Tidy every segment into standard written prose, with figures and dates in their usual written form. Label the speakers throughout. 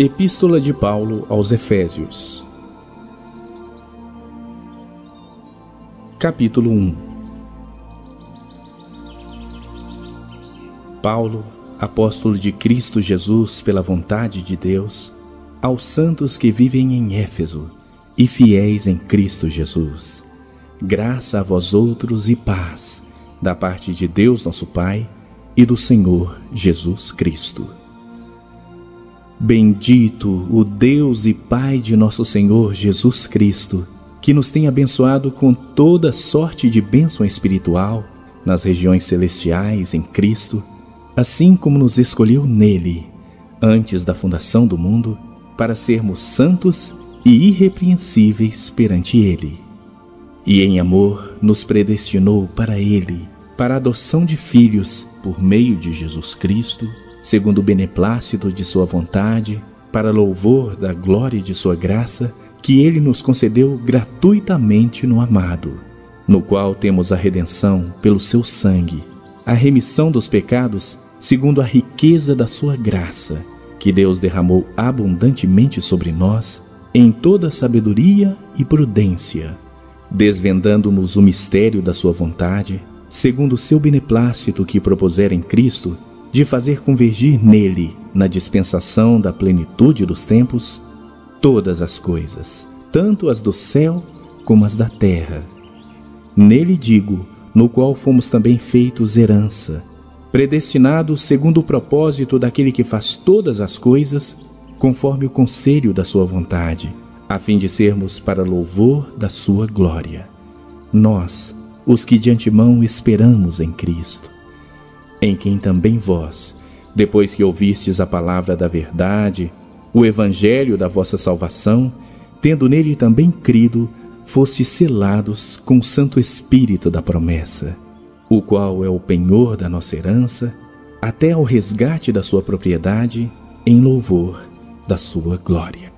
Speaker 1: Epístola de Paulo aos Efésios. Capítulo 1. Paulo, apóstolo de Cristo Jesus pela vontade de Deus, aos santos que vivem em Éfeso e fiéis em Cristo Jesus. Graça a vós outros e paz, da parte de Deus nosso Pai e do Senhor Jesus Cristo. Bendito o Deus e Pai de nosso Senhor Jesus Cristo, que nos tem abençoado com toda sorte de bênção espiritual nas regiões celestiais em Cristo, assim como nos escolheu nele, antes da fundação do mundo, para sermos santos e irrepreensíveis perante ele. E em amor nos predestinou para ele, para a adoção de filhos por meio de Jesus Cristo, segundo o beneplácito de sua vontade, para louvor da glória de sua graça, que ele nos concedeu gratuitamente no amado, no qual temos a redenção pelo seu sangue, a remissão dos pecados segundo a riqueza da sua graça, que Deus derramou abundantemente sobre nós, em toda sabedoria e prudência, desvendando-nos o mistério da sua vontade, segundo o seu beneplácito que propusera em Cristo, de fazer convergir nele, na dispensação da plenitude dos tempos, todas as coisas, tanto as do céu como as da terra. Nele digo, no qual fomos também feitos herança, predestinados segundo o propósito daquele que faz todas as coisas, conforme o conselho da sua vontade, a fim de sermos para louvor da sua glória. Nós, os que de antemão esperamos em Cristo, em quem também vós, depois que ouvistes a palavra da verdade, o evangelho da vossa salvação, tendo nele também crido, fostes selados com o Santo Espírito da promessa, o qual é o penhor da nossa herança, até ao resgate da sua propriedade, em louvor da sua glória.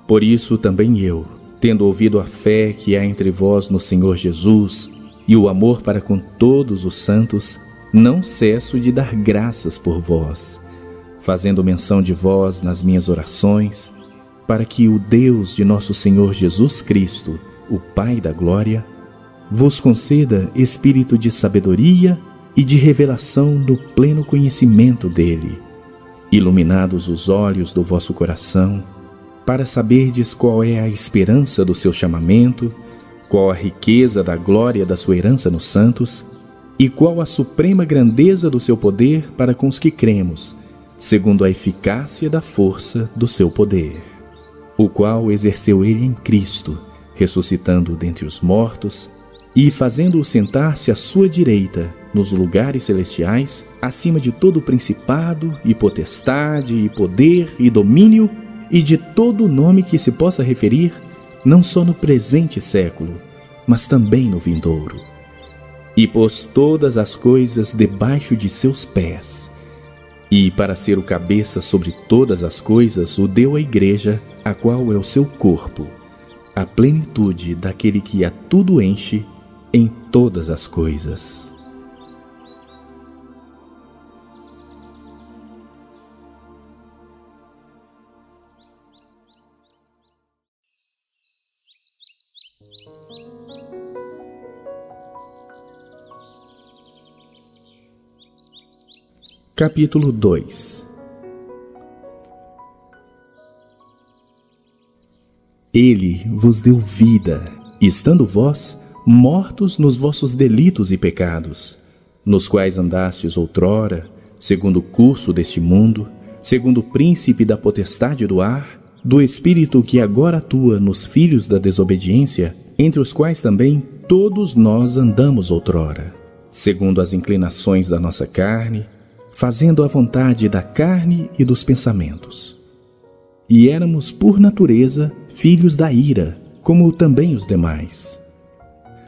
Speaker 1: Por isso também eu, tendo ouvido a fé que há entre vós no Senhor Jesus, e o amor para com todos os santos, não cesso de dar graças por vós, fazendo menção de vós nas minhas orações, para que o Deus de nosso Senhor Jesus Cristo, o Pai da glória, vos conceda espírito de sabedoria e de revelação no pleno conhecimento dele, iluminados os olhos do vosso coração, para saberdes qual é a esperança do seu chamamento, qual a riqueza da glória da sua herança nos santos, e qual a suprema grandeza do seu poder para com os que cremos, segundo a eficácia da força do seu poder, o qual exerceu ele em Cristo, ressuscitando dentre os mortos, e fazendo-o sentar-se à sua direita, nos lugares celestiais, acima de todo principado, e potestade, e poder, e domínio, e de todo nome que se possa referir, não só no presente século, mas também no vindouro. E pôs todas as coisas debaixo de seus pés. E, para ser o cabeça sobre todas as coisas, o deu à igreja, a qual é o seu corpo, a plenitude daquele que a tudo enche em todas as coisas. Capítulo 2. Ele vos deu vida, estando vós mortos nos vossos delitos e pecados, nos quais andastes outrora, segundo o curso deste mundo, segundo o príncipe da potestade do ar, do espírito que agora atua nos filhos da desobediência, entre os quais também todos nós andamos outrora, segundo as inclinações da nossa carne, fazendo a vontade da carne e dos pensamentos. E éramos, por natureza, filhos da ira, como também os demais.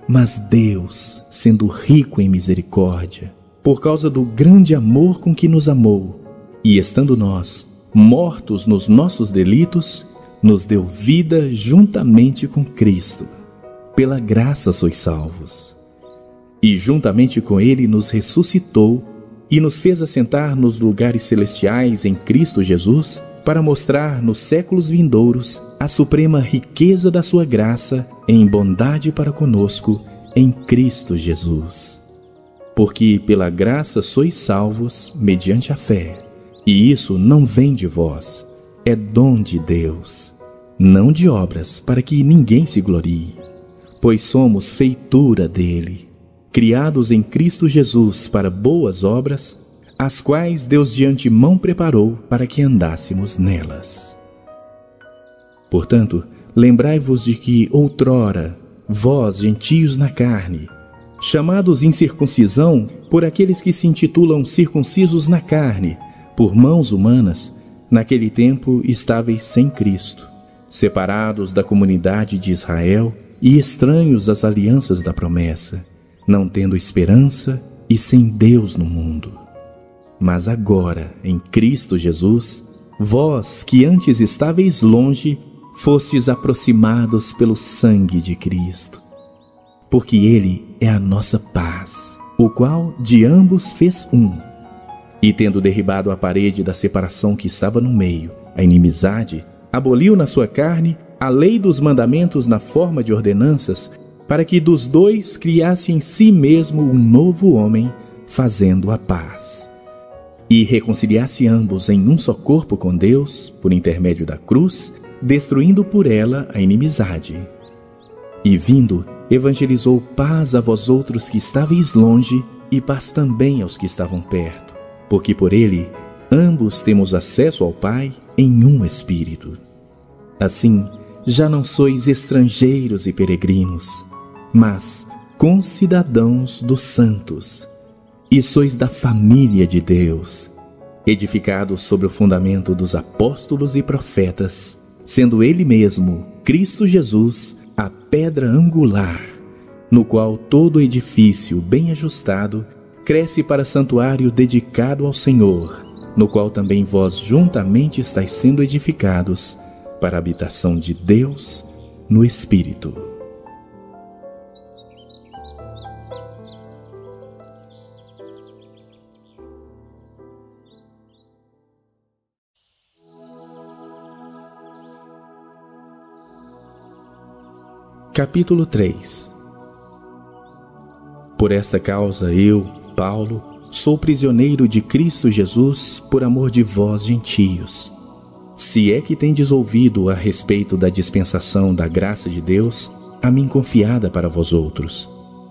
Speaker 1: Mas Deus, sendo rico em misericórdia, por causa do grande amor com que nos amou, e estando nós mortos nos nossos delitos, nos deu vida juntamente com Cristo. Pela graça sois salvos. E juntamente com ele nos ressuscitou e nos fez assentar nos lugares celestiais em Cristo Jesus, para mostrar nos séculos vindouros a suprema riqueza da sua graça em bondade para conosco em Cristo Jesus. Porque pela graça sois salvos mediante a fé, e isso não vem de vós, é dom de Deus, não de obras, para que ninguém se glorie, pois somos feitura dele, criados em Cristo Jesus para boas obras, as quais Deus de antemão preparou para que andássemos nelas. Portanto, lembrai-vos de que outrora, vós, gentios na carne, chamados incircuncisão por aqueles que se intitulam circuncisos na carne, por mãos humanas, naquele tempo estáveis sem Cristo, separados da comunidade de Israel e estranhos às alianças da promessa, não tendo esperança e sem Deus no mundo. Mas agora, em Cristo Jesus, vós que antes estáveis longe, fostes aproximados pelo sangue de Cristo. Porque Ele é a nossa paz, o qual de ambos fez um. E tendo derribado a parede da separação que estava no meio, a inimizade, aboliu na sua carne a lei dos mandamentos na forma de ordenanças, para que dos dois criasse em si mesmo um novo homem, fazendo a paz. E reconciliasse ambos em um só corpo com Deus, por intermédio da cruz, destruindo por ela a inimizade. E vindo, evangelizou paz a vós outros que estáveis longe, e paz também aos que estavam perto, porque por ele ambos temos acesso ao Pai em um Espírito. Assim, já não sois estrangeiros e peregrinos, mas concidadãos dos santos, e sois da família de Deus, edificados sobre o fundamento dos apóstolos e profetas, sendo Ele mesmo, Cristo Jesus, a pedra angular, no qual todo edifício bem ajustado cresce para santuário dedicado ao Senhor, no qual também vós juntamente estáis sendo edificados para a habitação de Deus no Espírito. Capítulo 3. Por esta causa eu, Paulo, sou prisioneiro de Cristo Jesus por amor de vós gentios. Se é que tendes ouvido a respeito da dispensação da graça de Deus, a mim confiada para vós outros.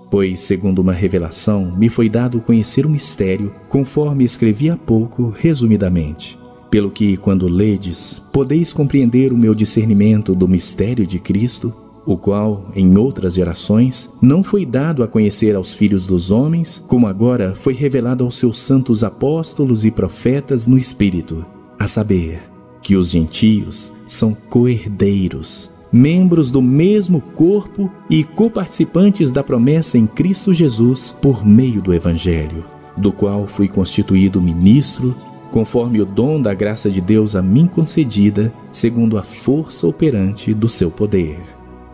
Speaker 1: Pois, segundo uma revelação, me foi dado conhecer o mistério, conforme escrevi há pouco, resumidamente. Pelo que, quando ledes, podeis compreender o meu discernimento do mistério de Cristo, o qual, em outras gerações, não foi dado a conhecer aos filhos dos homens, como agora foi revelado aos seus santos apóstolos e profetas no Espírito, a saber, que os gentios são co-herdeiros, membros do mesmo corpo e coparticipantes da promessa em Cristo Jesus por meio do Evangelho, do qual fui constituído ministro, conforme o dom da graça de Deus a mim concedida, segundo a força operante do seu poder.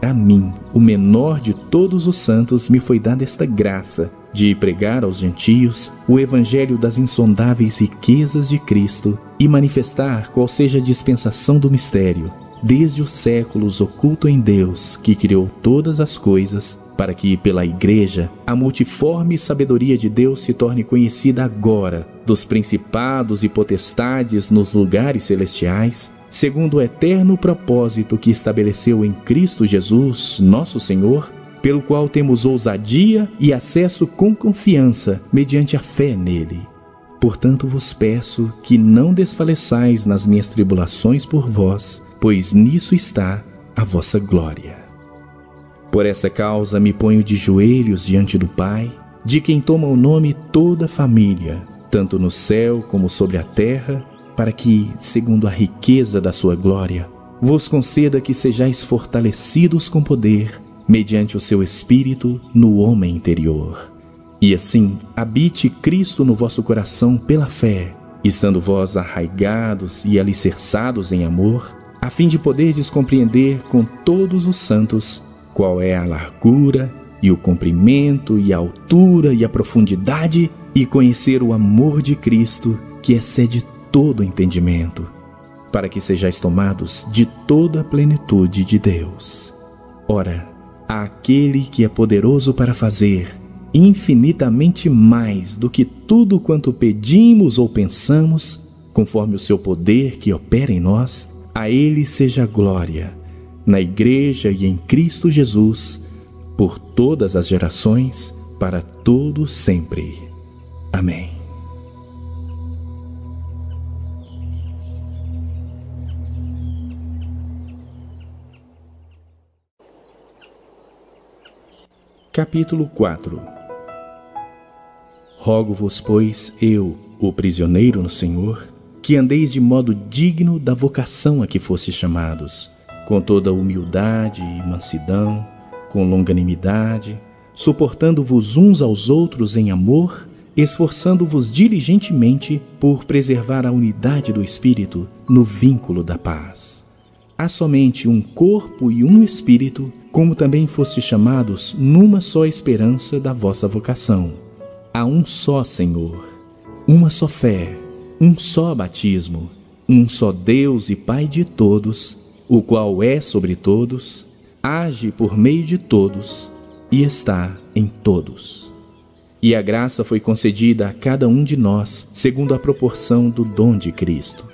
Speaker 1: A mim, o menor de todos os santos, me foi dada esta graça de pregar aos gentios o evangelho das insondáveis riquezas de Cristo e manifestar qual seja a dispensação do mistério, desde os séculos oculto em Deus, que criou todas as coisas, para que, pela Igreja, a multiforme sabedoria de Deus se torne conhecida agora dos principados e potestades nos lugares celestiais, segundo o eterno propósito que estabeleceu em Cristo Jesus, nosso Senhor, pelo qual temos ousadia e acesso com confiança mediante a fé nele. Portanto vos peço que não desfaleçais nas minhas tribulações por vós, pois nisso está a vossa glória. Por essa causa me ponho de joelhos diante do Pai, de quem toma o nome toda a família, tanto no céu como sobre a terra, para que, segundo a riqueza da sua glória, vos conceda que sejais fortalecidos com poder, mediante o seu Espírito no homem interior. E assim, habite Cristo no vosso coração pela fé, estando vós arraigados e alicerçados em amor, a fim de poderdes compreender com todos os santos qual é a largura, e o comprimento, e a altura, e a profundidade, e conhecer o amor de Cristo, que excede todo entendimento, para que sejais tomados de toda a plenitude de Deus. Ora, àquele que é poderoso para fazer infinitamente mais do que tudo quanto pedimos ou pensamos, conforme o seu poder que opera em nós, a ele seja a glória, na Igreja e em Cristo Jesus, por todas as gerações, para todos sempre. Amém. Capítulo 4. Rogo-vos, pois, eu, o prisioneiro no Senhor, que andeis de modo digno da vocação a que fostes chamados, com toda humildade e mansidão, com longanimidade, suportando-vos uns aos outros em amor, esforçando-vos diligentemente por preservar a unidade do Espírito no vínculo da paz. Há somente um corpo e um Espírito, como também fostes chamados numa só esperança da vossa vocação. Há um só Senhor, uma só fé, um só batismo, um só Deus e Pai de todos, o qual é sobre todos, age por meio de todos e está em todos. E a graça foi concedida a cada um de nós, segundo a proporção do dom de Cristo.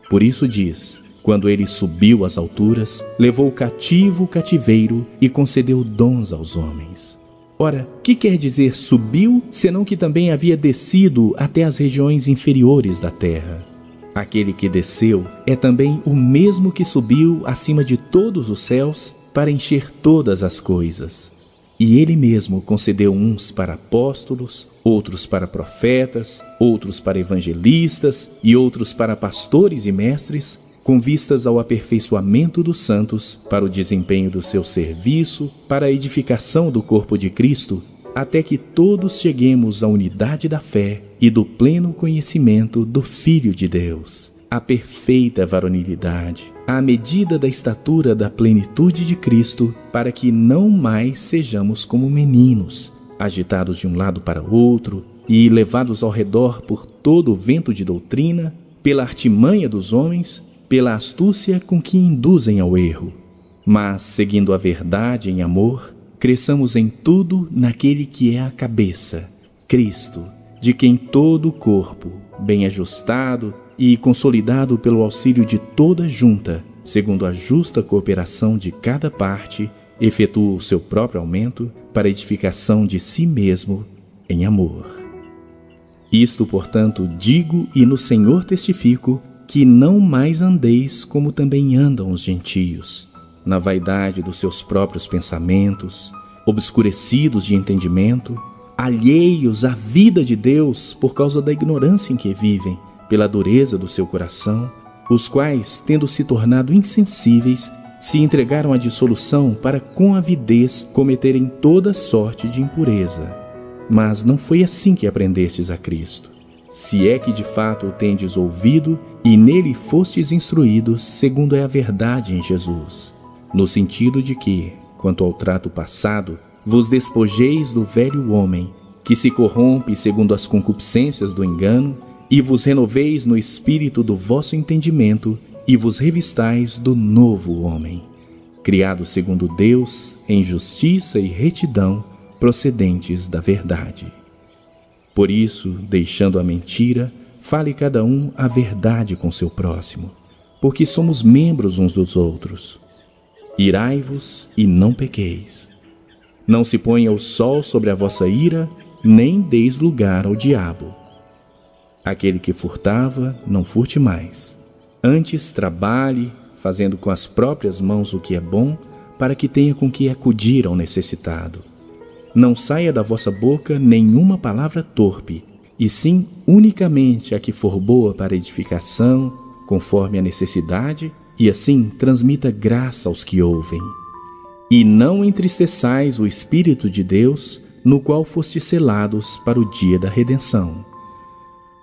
Speaker 1: Por isso diz: quando ele subiu às alturas, levou cativo o cativeiro e concedeu dons aos homens. Ora, que quer dizer subiu, senão que também havia descido até as regiões inferiores da terra? Aquele que desceu é também o mesmo que subiu acima de todos os céus para encher todas as coisas. E ele mesmo concedeu uns para apóstolos, outros para profetas, outros para evangelistas e outros para pastores e mestres, com vistas ao aperfeiçoamento dos santos, para o desempenho do seu serviço, para a edificação do corpo de Cristo, até que todos cheguemos à unidade da fé e do pleno conhecimento do Filho de Deus, à perfeita varonilidade, à medida da estatura da plenitude de Cristo, para que não mais sejamos como meninos, agitados de um lado para outro e levados ao redor por todo o vento de doutrina, pela artimanha dos homens, pela astúcia com que induzem ao erro. Mas, seguindo a verdade em amor, cresçamos em tudo naquele que é a cabeça, Cristo, de quem todo o corpo, bem ajustado e consolidado pelo auxílio de toda junta, segundo a justa cooperação de cada parte, efetua o seu próprio aumento para a edificação de si mesmo em amor. Isto, portanto, digo e no Senhor testifico, que não mais andeis como também andam os gentios, na vaidade dos seus próprios pensamentos, obscurecidos de entendimento, alheios à vida de Deus por causa da ignorância em que vivem, pela dureza do seu coração, os quais, tendo se tornado insensíveis, se entregaram à dissolução para com avidez cometerem toda sorte de impureza. Mas não foi assim que aprendestes a Cristo. Se é que de fato o tendes ouvido e nele fostes instruídos, segundo é a verdade em Jesus, no sentido de que, quanto ao trato passado, vos despojeis do velho homem, que se corrompe segundo as concupiscências do engano, e vos renoveis no espírito do vosso entendimento, e vos revistais do novo homem, criado segundo Deus, em justiça e retidão, procedentes da verdade. Por isso, deixando a mentira, fale cada um a verdade com seu próximo, porque somos membros uns dos outros. Irai-vos e não pequeis. Não se ponha o sol sobre a vossa ira, nem deis lugar ao diabo. Aquele que furtava, não furte mais. Antes trabalhe, fazendo com as próprias mãos o que é bom, para que tenha com que acudir ao necessitado. Não saia da vossa boca nenhuma palavra torpe, e sim unicamente a que for boa para edificação, conforme a necessidade, e assim transmita graça aos que ouvem. E não entristeçais o Espírito de Deus, no qual fostes selados para o dia da redenção.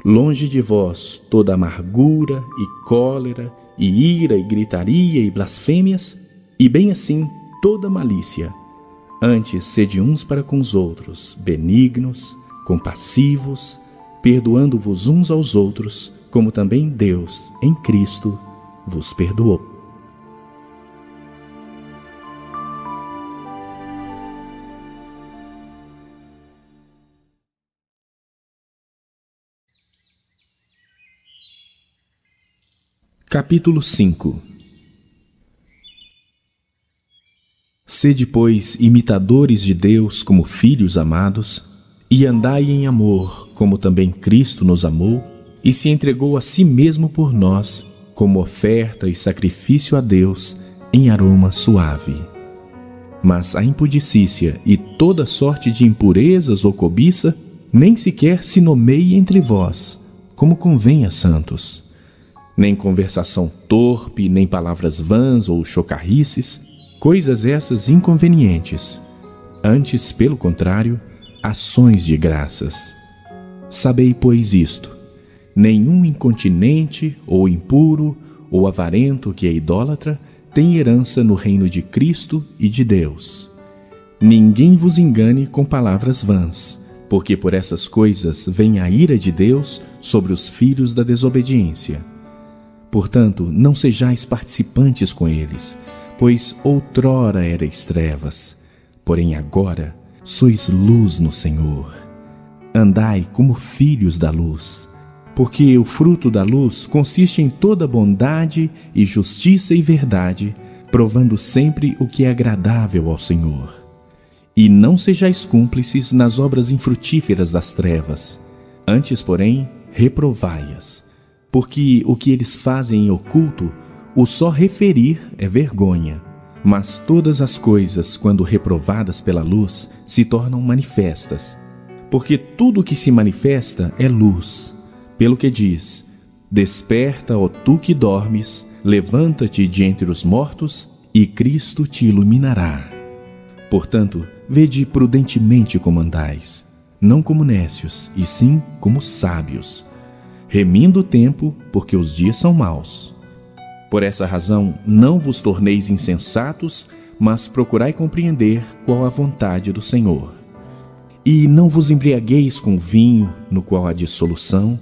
Speaker 1: Longe de vós toda amargura e cólera, e ira e gritaria e blasfêmias, e bem assim toda malícia. Antes, sede uns para com os outros, benignos, compassivos, perdoando-vos uns aos outros, como também Deus, em Cristo, vos perdoou. Capítulo 5. Sede, pois, imitadores de Deus como filhos amados, e andai em amor, como também Cristo nos amou, e se entregou a si mesmo por nós, como oferta e sacrifício a Deus, em aroma suave. Mas a impudicícia e toda sorte de impurezas ou cobiça, nem sequer se nomeie entre vós, como convém a santos. Nem conversação torpe, nem palavras vãs ou chocarrices, coisas essas inconvenientes. Antes, pelo contrário, ações de graças. Sabei, pois, isto: nenhum incontinente, ou impuro, ou avarento que é idólatra, tem herança no reino de Cristo e de Deus. Ninguém vos engane com palavras vãs, porque por essas coisas vem a ira de Deus sobre os filhos da desobediência. Portanto, não sejais participantes com eles, pois outrora erais trevas, porém agora sois luz no Senhor. Andai como filhos da luz, porque o fruto da luz consiste em toda bondade e justiça e verdade, provando sempre o que é agradável ao Senhor. E não sejais cúmplices nas obras infrutíferas das trevas, antes, porém, reprovai-as. Porque o que eles fazem em oculto, o só referir é vergonha. Mas todas as coisas, quando reprovadas pela luz, se tornam manifestas. Porque tudo o que se manifesta é luz. Pelo que diz: desperta, ó tu que dormes, levanta-te de entre os mortos, e Cristo te iluminará. Portanto, vede prudentemente como andais, não como nécios, e sim como sábios, remindo o tempo, porque os dias são maus. Por essa razão, não vos torneis insensatos, mas procurai compreender qual a vontade do Senhor. E não vos embriagueis com vinho, no qual há dissolução,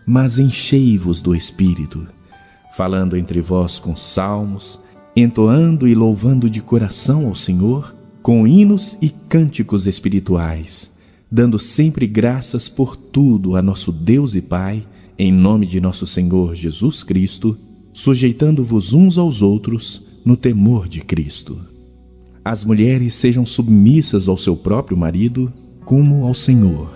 Speaker 1: mas enchei-vos do Espírito, falando entre vós com salmos, entoando e louvando de coração ao Senhor, com hinos e cânticos espirituais, dando sempre graças por tudo a nosso Deus e Pai, em nome de nosso Senhor Jesus Cristo, sujeitando-vos uns aos outros no temor de Cristo. As mulheres sejam submissas ao seu próprio marido, como ao Senhor,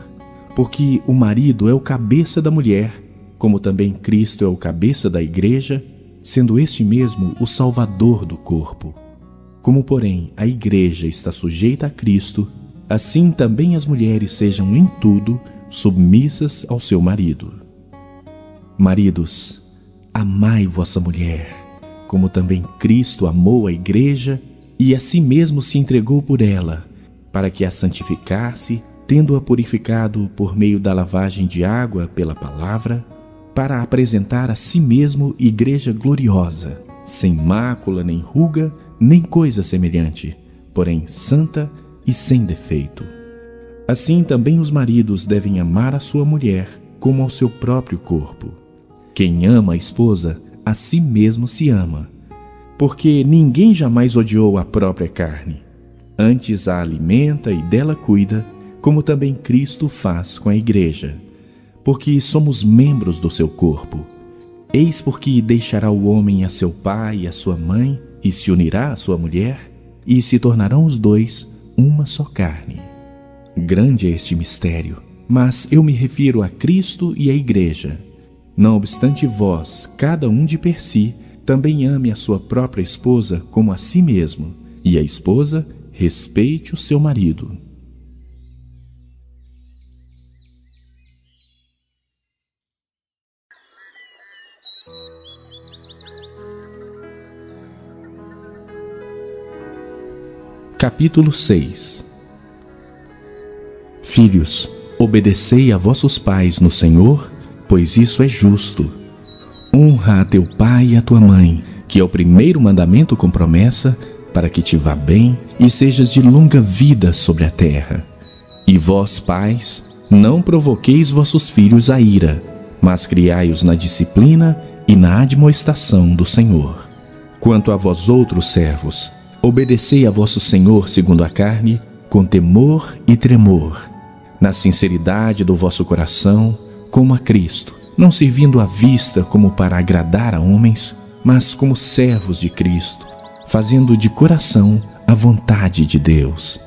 Speaker 1: porque o marido é o cabeça da mulher, como também Cristo é o cabeça da igreja, sendo este mesmo o Salvador do corpo. Como, porém, a igreja está sujeita a Cristo, assim também as mulheres sejam em tudo submissas ao seu marido. Maridos, amai vossa mulher, como também Cristo amou a igreja e a si mesmo se entregou por ela, para que a santificasse, tendo-a purificado por meio da lavagem de água pela palavra, para apresentar a si mesmo igreja gloriosa, sem mácula, nem ruga, nem coisa semelhante, porém santa e sem defeito. Assim também os maridos devem amar a sua mulher como ao seu próprio corpo. Quem ama a esposa, a si mesmo se ama, porque ninguém jamais odiou a própria carne. Antes a alimenta e dela cuida, como também Cristo faz com a igreja, porque somos membros do seu corpo. Eis porque deixará o homem a seu pai e a sua mãe, e se unirá à sua mulher, e se tornarão os dois uma só carne. Grande é este mistério, mas eu me refiro a Cristo e à igreja. Não obstante vós, cada um de per si, também ame a sua própria esposa como a si mesmo, e a esposa respeite o seu marido. Capítulo 6. Filhos, obedecei a vossos pais no Senhor, pois isso é justo. Honra a teu pai e a tua mãe, que é o primeiro mandamento com promessa, para que te vá bem e sejas de longa vida sobre a terra. E vós, pais, não provoqueis vossos filhos à ira, mas criai-os na disciplina e na admoestação do Senhor. Quanto a vós outros servos, obedecei a vosso Senhor segundo a carne, com temor e tremor, na sinceridade do vosso coração, como a Cristo, não servindo à vista como para agradar a homens, mas como servos de Cristo, fazendo de coração a vontade de Deus,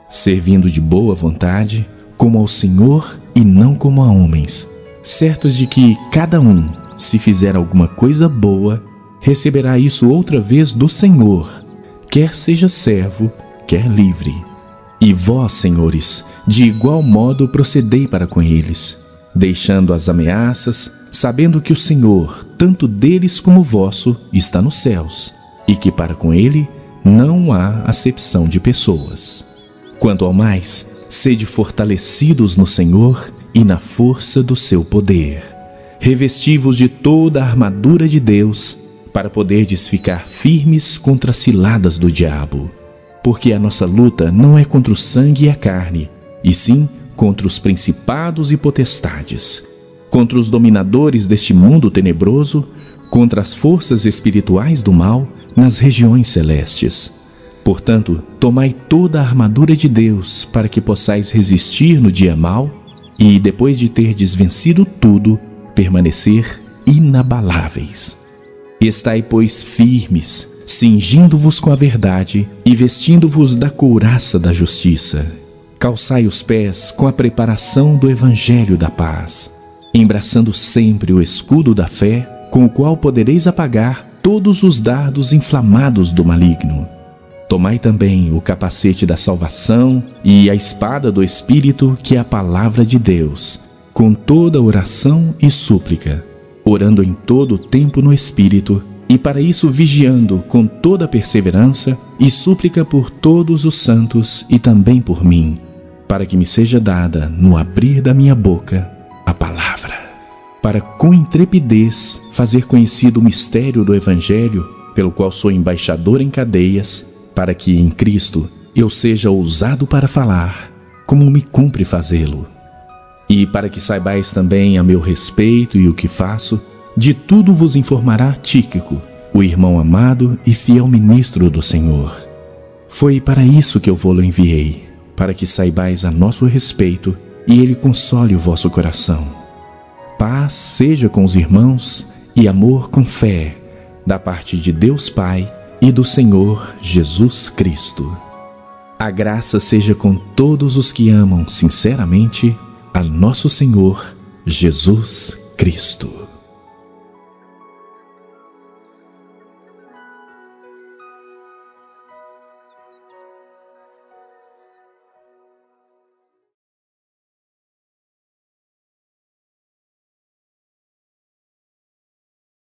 Speaker 1: servindo de boa vontade, como ao Senhor e não como a homens, certos de que cada um, se fizer alguma coisa boa, receberá isso outra vez do Senhor, quer seja servo, quer livre. E vós, senhores, de igual modo procedei para com eles, deixando as ameaças, sabendo que o Senhor, tanto deles como vosso, está nos céus, e que para com ele não há acepção de pessoas. Quanto ao mais, sede fortalecidos no Senhor e na força do seu poder. Revesti-vos de toda a armadura de Deus, para poderdes ficar firmes contra as ciladas do diabo. Porque a nossa luta não é contra o sangue e a carne, e sim contra os principados e potestades, contra os dominadores deste mundo tenebroso, contra as forças espirituais do mal nas regiões celestes. Portanto, tomai toda a armadura de Deus para que possais resistir no dia mau e, depois de terdes vencido tudo, permanecer inabaláveis. Estai, pois, firmes, cingindo-vos com a verdade e vestindo-vos da couraça da justiça. Calçai os pés com a preparação do Evangelho da paz, embraçando sempre o escudo da fé, com o qual podereis apagar todos os dardos inflamados do maligno. Tomai também o capacete da salvação e a espada do Espírito, que é a palavra de Deus, com toda oração e súplica, orando em todo o tempo no Espírito, e para isso vigiando com toda perseverança e súplica por todos os santos e também por mim, para que me seja dada, no abrir da minha boca, a palavra, para com intrepidez fazer conhecido o mistério do Evangelho, pelo qual sou embaixador em cadeias, para que em Cristo eu seja ousado para falar, como me cumpre fazê-lo. E para que saibais também a meu respeito e o que faço, de tudo vos informará Tíquico, o irmão amado e fiel ministro do Senhor. Foi para isso que eu vou-lo enviei, para que saibais a nosso respeito e ele console o vosso coração. Paz seja com os irmãos e amor com fé, da parte de Deus Pai e do Senhor Jesus Cristo. A graça seja com todos os que amam sinceramente a nosso Senhor Jesus Cristo.